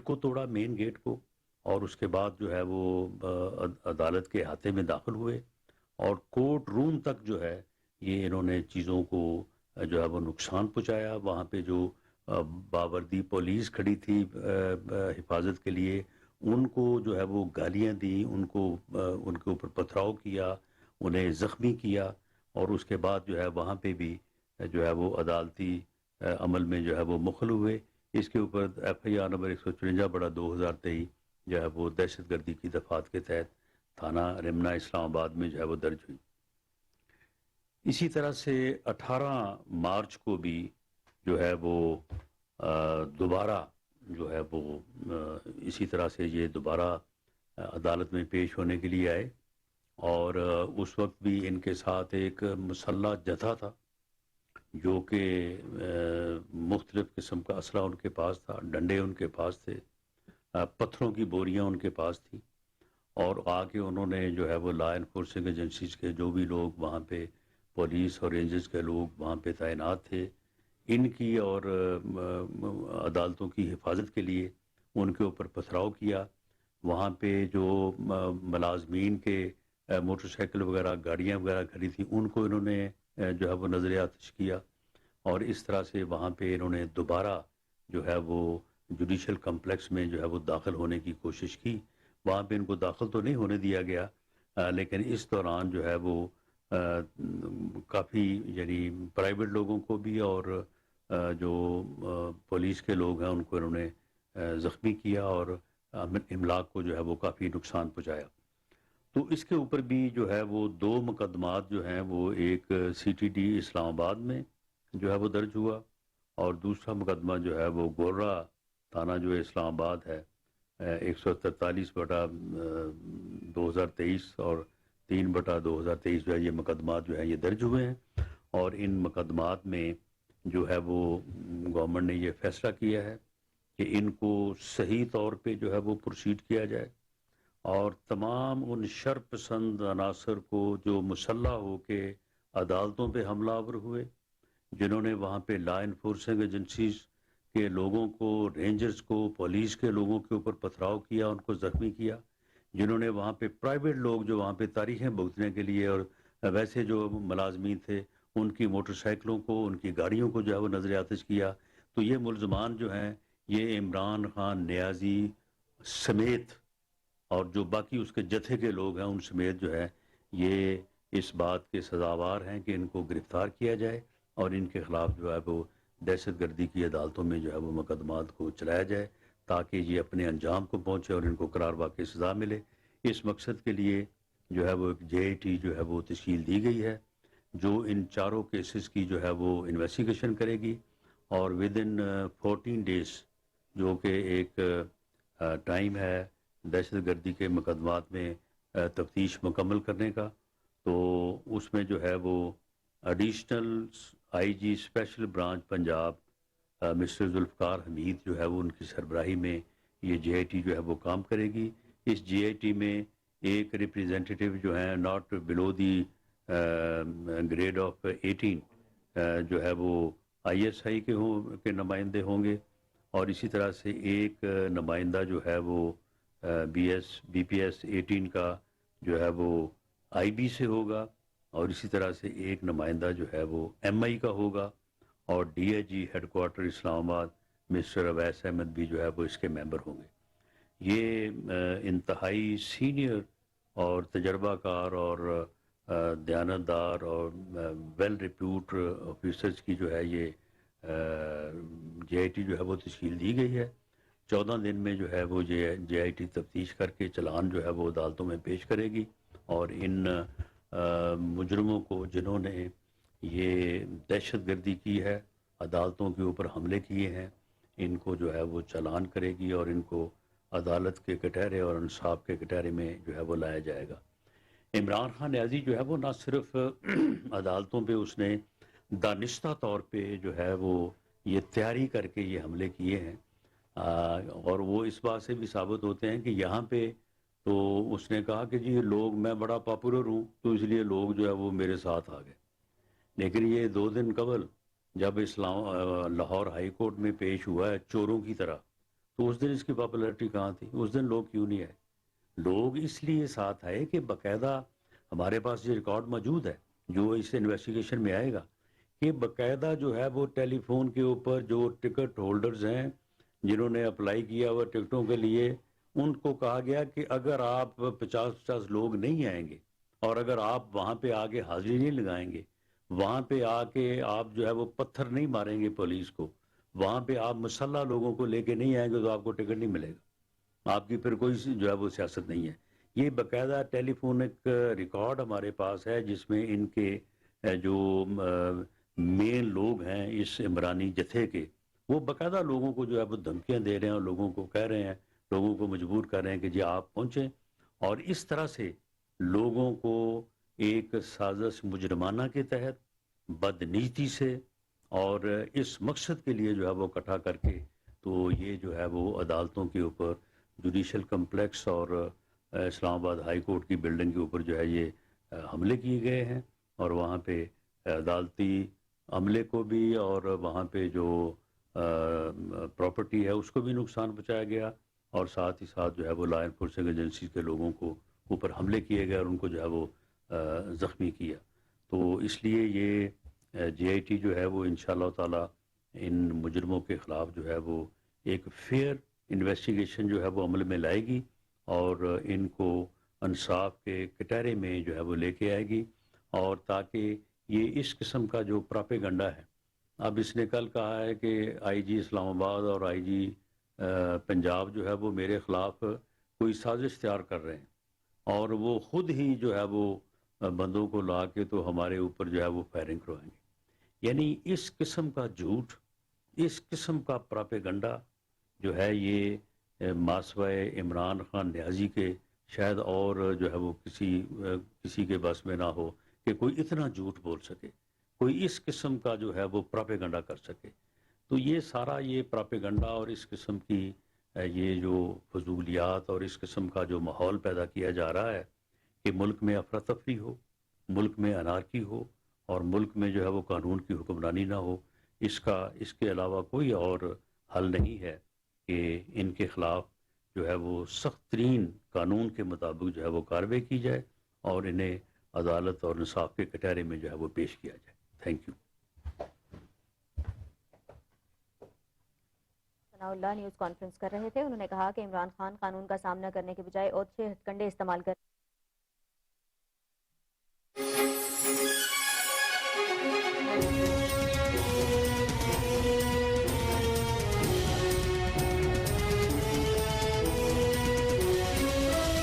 کو توڑا، main gate کو، اور اس کے بعد جو ہے وہ عدالت کے احاطے میں داخل ہوئے، اور کورٹ روم تک جو ہے یہ انہوں نے چیزوں کو جو ہے وہ نقصان پہنچایا۔ وہاں پہ جو باوردی پولیس کھڑی تھی حفاظت کے لیے، ان کو جو ہے وہ گالیاں دیں، ان کے اوپر پتھراؤ کیا، انہیں زخمی کیا، اور اس کے بعد جو ہے وہاں پہ بھی جو ہے وہ عدالتی عمل میں جو ہے وہ مخل ہوئے۔ اس کے اوپر ایف آئی آر نمبر 154/2023 جو ہے وہ دہشت گردی کی دفعات کے تحت تھانہ رمنا اسلام آباد میں جو ہے وہ درج ہوئی۔ اسی طرح سے 18 مارچ کو بھی جو ہے وہ دوبارہ جو ہے وہ اسی طرح سے یہ دوبارہ عدالت میں پیش ہونے کے لیے آئے، اور اس وقت بھی ان کے ساتھ ایک مسلح جتھا تھا جو کہ مختلف قسم کا اسلحہ ان کے پاس تھا، ڈنڈے ان کے پاس تھے، پتھروں کی بوریاں ان کے پاس تھی، اور آ کے انہوں نے جو ہے وہ لا انفورسنگ ایجنسیز کے جو بھی لوگ وہاں پہ، پولیس اور رینجرز کے لوگ وہاں پہ تعینات تھے، ان کی اور عدالتوں کی حفاظت کے لیے ان کے اوپر پتھراؤ کیا۔ وہاں پہ جو ملازمین کے موٹر سائیکل وغیرہ، گاڑیاں وغیرہ کھڑی تھیں، ان کو انہوں نے جو ہے وہ نظر آتش کیا، اور اس طرح سے وہاں پہ انہوں نے دوبارہ جو ہے وہ جوڈیشل کمپلیکس میں جو ہے وہ داخل ہونے کی کوشش کی۔ وہاں پہ ان کو داخل تو نہیں ہونے دیا گیا، لیکن اس دوران جو ہے وہ کافی یعنی پرائیویٹ لوگوں کو بھی اور جو پولیس کے لوگ ہیں ان کو انہوں نے زخمی کیا، اور املاک کو جو ہے وہ کافی نقصان پہنچایا۔ تو اس کے اوپر بھی جو ہے وہ 2 مقدمات جو ہیں وہ ایک سی ٹی ڈی اسلام آباد میں جو ہے وہ درج ہوا، اور دوسرا مقدمہ جو ہے وہ گورا تھانہ جو اسلام آباد ہے 143/2023 اور 3/2023 جو ہے یہ مقدمات جو ہے یہ درج ہوئے ہیں، اور ان مقدمات میں جو ہے وہ گورنمنٹ نے یہ فیصلہ کیا ہے کہ ان کو صحیح طور پہ جو ہے وہ پروسیڈ کیا جائے، اور تمام ان شر پسند عناصر کو جو مسلح ہو کے عدالتوں پہ حملہ آور ہوئے، جنہوں نے وہاں پہ لا انفورسنگ ایجنسیز کے لوگوں کو، رینجرز کو، پولیس کے لوگوں کے اوپر پتھراؤ کیا، ان کو زخمی کیا، جنہوں نے وہاں پہ پرائیویٹ لوگ جو وہاں پہ تاریخیں بھگتنے کے لیے اور ویسے جو ملازمین تھے ان کی موٹر سائیکلوں کو، ان کی گاڑیوں کو جو ہے وہ نظر آتش کیا۔ تو یہ ملزمان جو ہیں یہ عمران خان نیازی سمیت اور جو باقی اس کے جتھے کے لوگ ہیں ان سمیت جو ہے یہ اس بات کے سزاوار ہیں کہ ان کو گرفتار کیا جائے، اور ان کے خلاف جو ہے وہ دہشت گردی کی عدالتوں میں جو ہے وہ مقدمات کو چلایا جائے، تاکہ یہ اپنے انجام کو پہنچے اور ان کو قرار واقعی سزا ملے۔ اس مقصد کے لیے جو ہے وہ ایک جے آئی ٹی جو ہے وہ تشکیل دی گئی ہے، جو ان چاروں کیسز کی جو ہے وہ انویسٹیگیشن کرے گی، اور ود ان 14 days جو کہ ایک ٹائم ہے دہشت گردی کے مقدمات میں تفتیش مکمل کرنے کا، تو اس میں جو ہے وہ additional I G special branch Punjab mister Zulfiqar Hameed جو ہے وہ ان کی سربراہی میں یہ جے آئی ٹی جو ہے وہ کام کرے گی۔ اس جے آئی ٹی میں ایک ریپریزنٹیٹیو جو ہیں not below the grade of 18 جو ہے وہ آئی ایس آئی کے نمائندے ہوں گے، اور اسی طرح سے ایک نمائندہ جو ہے وہ بی پی ایس 18 کا جو ہے وہ آئی بی سے ہوگا، اور اسی طرح سے ایک نمائندہ جو ہے وہ ایم آئی کا ہوگا، اور D I G headquarter Islamabad mister Owais Ahmad بھی جو ہے وہ اس کے ممبر ہوں گے۔ یہ انتہائی سینئر اور تجربہ کار اور دیانتدار اور ویل ریپیوٹ آفیسرز کی جو ہے یہ جے آئی ٹی جو ہے وہ تشکیل دی گئی ہے۔ 14 دن میں جو ہے وہ جے آئی ٹی تفتیش کر کے چلان جو ہے وہ عدالتوں میں پیش کرے گی، اور ان مجرموں کو جنہوں نے یہ دہشت گردی کی ہے، عدالتوں کے اوپر حملے کیے ہیں، ان کو جو ہے وہ چلان کرے گی، اور ان کو عدالت کے کٹہرے اور انصاف کے کٹہرے میں جو ہے وہ لایا جائے گا۔ عمران خان نیازی جو ہے وہ نہ صرف عدالتوں پہ اس نے دانستہ طور پہ جو ہے وہ یہ تیاری کر کے یہ حملے کیے ہیں، اور وہ اس بات سے بھی ثابت ہوتے ہیں کہ یہاں پہ تو اس نے کہا کہ جی لوگ، میں بڑا پاپولر ہوں تو اس لیے لوگ جو ہے وہ میرے ساتھ آ گئے، لیکن یہ 2 دن قبل جب لاہور ہائی کورٹ میں پیش ہوا ہے چوروں کی طرح، تو اس دن اس کی پاپولیرٹی کہاں تھی؟ اس دن لوگ کیوں نہیں آئے؟ لوگ اس لیے ساتھ آئے کہ باقاعدہ ہمارے پاس یہ ریکارڈ موجود ہے جو اس انویسٹیگیشن میں آئے گا کہ باقاعدہ جو ہے وہ ٹیلی فون کے اوپر جو ٹکٹ ہولڈرز ہیں جنہوں نے اپلائی کیا ہوا ٹکٹوں کے لیے، ان کو کہا گیا کہ اگر آپ 50 لوگ نہیں آئیں گے اور اگر آپ وہاں پہ آگے حاضری نہیں لگائیں گے، وہاں پہ آ کے آپ جو ہے وہ پتھر نہیں ماریں گے پولیس کو، وہاں پہ آپ مسلح لوگوں کو لے کے نہیں آئیں گے تو آپ کو ٹکٹ نہیں ملے گا، آپ کی پھر کوئی جو ہے وہ سیاست نہیں ہے۔ یہ باقاعدہ ٹیلی فونک ریکارڈ ہمارے پاس ہے جس میں ان کے جو مین لوگ ہیں اس عمرانی جتھے کے، وہ باقاعدہ لوگوں کو جو ہے وہ دھمکیاں دے رہے ہیں اور لوگوں کو کہہ رہے ہیں، لوگوں کو مجبور کر رہے ہیں کہ جی آپ پہنچیں، اور اس طرح سے لوگوں کو ایک سازش مجرمانہ کے تحت بدنیتی سے اور اس مقصد کے لیے جو ہے وہ اکٹھا کر کے تو یہ جو ہے وہ عدالتوں کے اوپر، جوڈیشل کمپلیکس اور اسلام آباد ہائی کورٹ کی بلڈنگ کے اوپر جو ہے یہ حملے کیے گئے ہیں، اور وہاں پہ عدالتی عملے کو بھی اور وہاں پہ جو پراپرٹی ہے اس کو بھی نقصان پہنچایا گیا، اور ساتھ ہی ساتھ جو ہے وہ لا انفورسنگ ایجنسیز کے لوگوں کو اوپر حملے کیے گئے اور ان کو جو ہے وہ زخمی کیا۔ تو اس لیے یہ جے آئی ٹی جو ہے وہ انشاءاللہ تعالی ان مجرموں کے خلاف جو ہے وہ ایک فیئر انویسٹیگیشن جو ہے وہ عمل میں لائے گی اور ان کو انصاف کے کٹہرے میں جو ہے وہ لے کے آئے گی، اور تاکہ یہ اس قسم کا جو پراپیگنڈا ہے، اب اس نے کل کہا ہے کہ آئی جی اسلام آباد اور آئی جی پنجاب جو ہے وہ میرے خلاف کوئی سازش تیار کر رہے ہیں، اور وہ خود ہی جو ہے وہ بندوں کو لا کے تو ہمارے اوپر جو ہے وہ فائرنگ کروائیں گے۔ یعنی اس قسم کا جھوٹ، اس قسم کا پراپیگنڈا جو ہے یہ ماسوائے عمران خان نیازی کے شاید اور جو ہے وہ کسی کے بس میں نہ ہو کہ کوئی اتنا جھوٹ بول سکے، کوئی اس قسم کا جو ہے وہ پراپیگنڈا کر سکے۔ تو یہ سارا یہ پراپیگنڈا اور اس قسم کی یہ جو فضولیات اور اس قسم کا جو ماحول پیدا کیا جا رہا ہے کہ ملک میں افراتفری ہو، ملک میں انارکی ہو، اور ملک میں جو ہے وہ قانون کی حکمرانی نہ ہو، اس کے علاوہ کوئی اور حل نہیں ہے کہ ان کے خلاف جو ہے وہ سخت ترین قانون کے مطابق جو ہے وہ کارروائی کی جائے اور انہیں عدالت اور انصاف کے کٹہرے میں جو ہے وہ پیش کیا جائے۔ Thank you. Sana Allah news conference کر رہے تھے، انہوں نے کہا کہ عمران خان قانون کا سامنا کرنے کے بجائے اوچھے ہتھ کنڈے استعمال کر